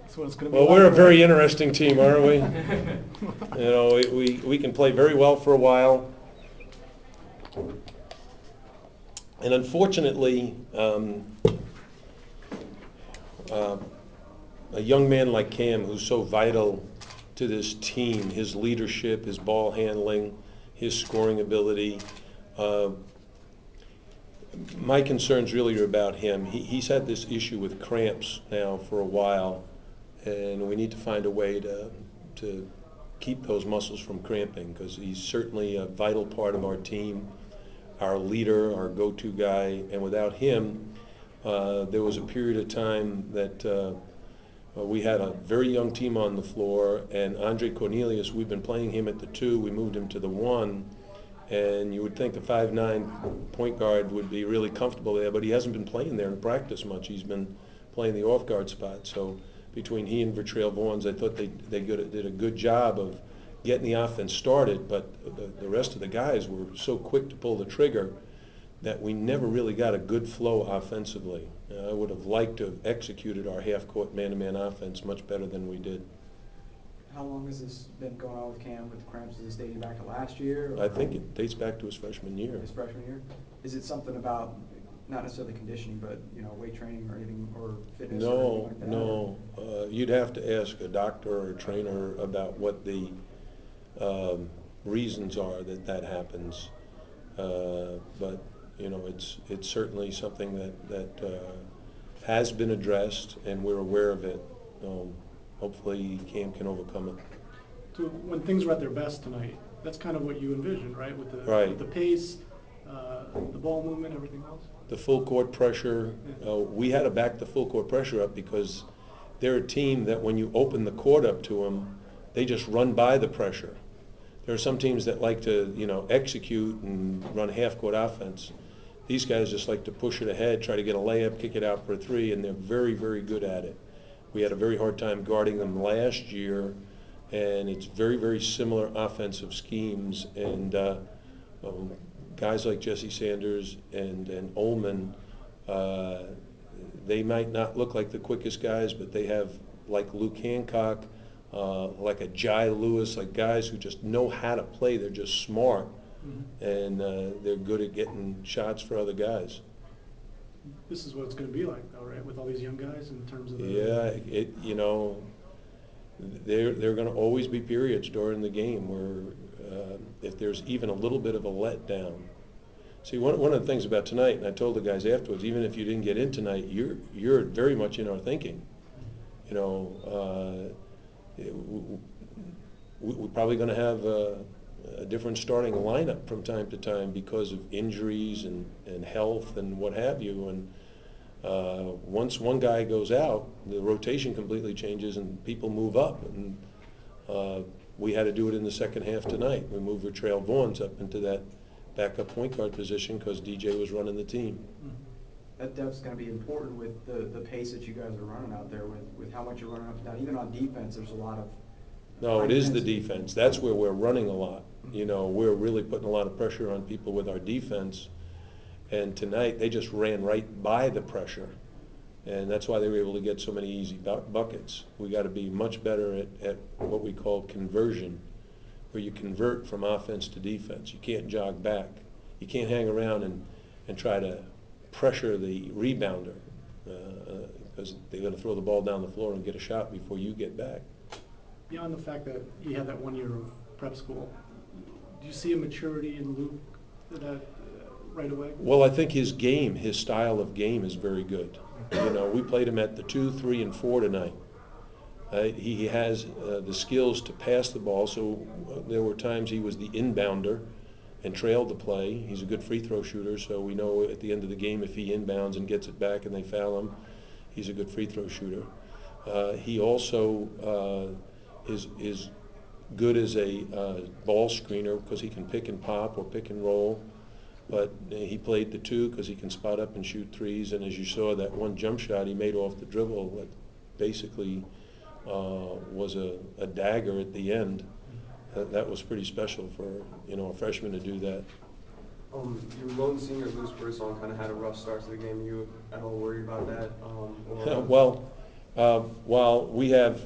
That's what it's going to be. Well, we're a very interesting team, aren't we? You know, we can play very well for a while. And unfortunately, a young man like Cam, who's so vital to this team, his leadership, his ball handling, his scoring ability, my concerns really are about him. He's had this issue with cramps now for a while, and we need to find a way to keep those muscles from cramping, because he's certainly a vital part of our team, our leader, our go-to guy, and without him, there was a period of time that we had a very young team on the floor, and Andre Cornelius, we've been playing him at the 2, we moved him to the 1, and you would think a 5'9" point guard would be really comfortable there, but he hasn't been playing there in practice much. He's been playing the off-guard spot. So between he and Vertrail Vaughns, I thought they did a good job of getting the offense started, but the rest of the guys were so quick to pull the trigger that we never really got a good flow offensively. I would have liked to have executed our half-court man-to-man offense much better than we did. How long has this been going on with Cam with the cramps? Is this dating back to last year? Or I think it dates back to his freshman year. his freshman year? Is it something about, not necessarily conditioning, but weight training or anything, or fitness? No, or anything like that? no. You'd have to ask a doctor or a trainer about what the reasons are that happens. But it's certainly something that has been addressed, and we're aware of it. Hopefully Cam can overcome it. So when things were at their best tonight, that's kind of what you envisioned, right? With the pace, the ball movement, everything else? The full court pressure, we had to back the full court pressure up because they're a team that when you open the court up to them, they just run by the pressure. There are some teams that like to, execute and run half-court offense. These guys just like to push it ahead, try to get a layup, kick it out for a 3, and they're very, very good at it. We had a very hard time guarding them last year, and it's very, very similar offensive schemes. And guys like Jesse Sanders and Ullman, they might not look like the quickest guys, but they have, like Luke Hancock, like a Jai Lewis, like guys who just know how to play. They're just smart, and they're good at getting shots for other guys. This is what it's going to be like, though, right? With all these young guys in terms of the... Yeah, there are going to always be periods during the game where if there's even a little bit of a letdown. See, one of the things about tonight, and I told the guys afterwards, even if you didn't get in tonight, you're very much in our thinking. We're probably going to have a different starting lineup from time to time because of injuries and health and what have you. And once one guy goes out, the rotation completely changes and people move up. And we had to do it in the second half tonight. We moved Vertrail Vaughns up into that backup point guard position because DJ was running the team. That depth's going to be important with the pace that you guys are running out there, with how much you're running up and down. Even on defense, there's a lot of... No, it is the defense. That's where we're running a lot. We're really putting a lot of pressure on people with our defense. And tonight, they just ran right by the pressure. And that's why they were able to get so many easy buckets. We got to be much better at what we call conversion, where you convert from offense to defense. You can't jog back. You can't hang around and try to pressure the rebounder because they're going to throw the ball down the floor and get a shot before you get back. Beyond the fact that he had that 1 year of prep school, do you see a maturity in Luke that right away? Well, I think his style of game is very good. We played him at the 2, 3, and 4 tonight. He has the skills to pass the ball, so there were times he was the inbounder and trailed the play. He's a good free throw shooter, so we know at the end of the game if he inbounds and gets it back and they foul him, he's a good free throw shooter. He also is good as a ball screener because he can pick and pop or pick and roll. But he played the 2 because he can spot up and shoot threes. And as you saw, that one jump shot he made off the dribble that basically was a dagger at the end. That was pretty special for a freshman to do that. Your lone senior, Luz Brisson, kind of had a rough start to the game. Are you at all worried about that? While we have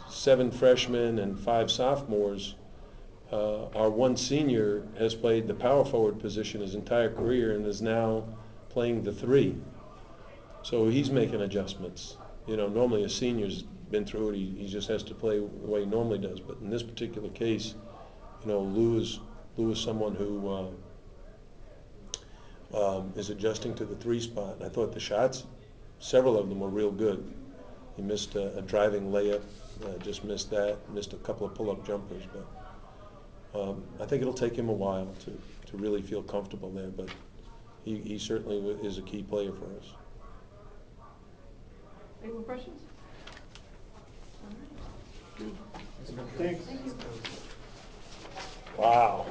7 freshmen and 5 sophomores, our one senior has played the power forward position his entire career and is now playing the 3. So he's making adjustments. You know, normally a senior's been through it. He just has to play the way he normally does. But in this particular case, you know, Lou is someone who is adjusting to the 3 spot. I thought the shots, several of them were real good. He missed a driving layup, just missed that, missed a couple of pull-up jumpers. But I think it'll take him a while to really feel comfortable there. But he certainly is a key player for us. Any more questions? All right. Thanks. Thank you. Wow.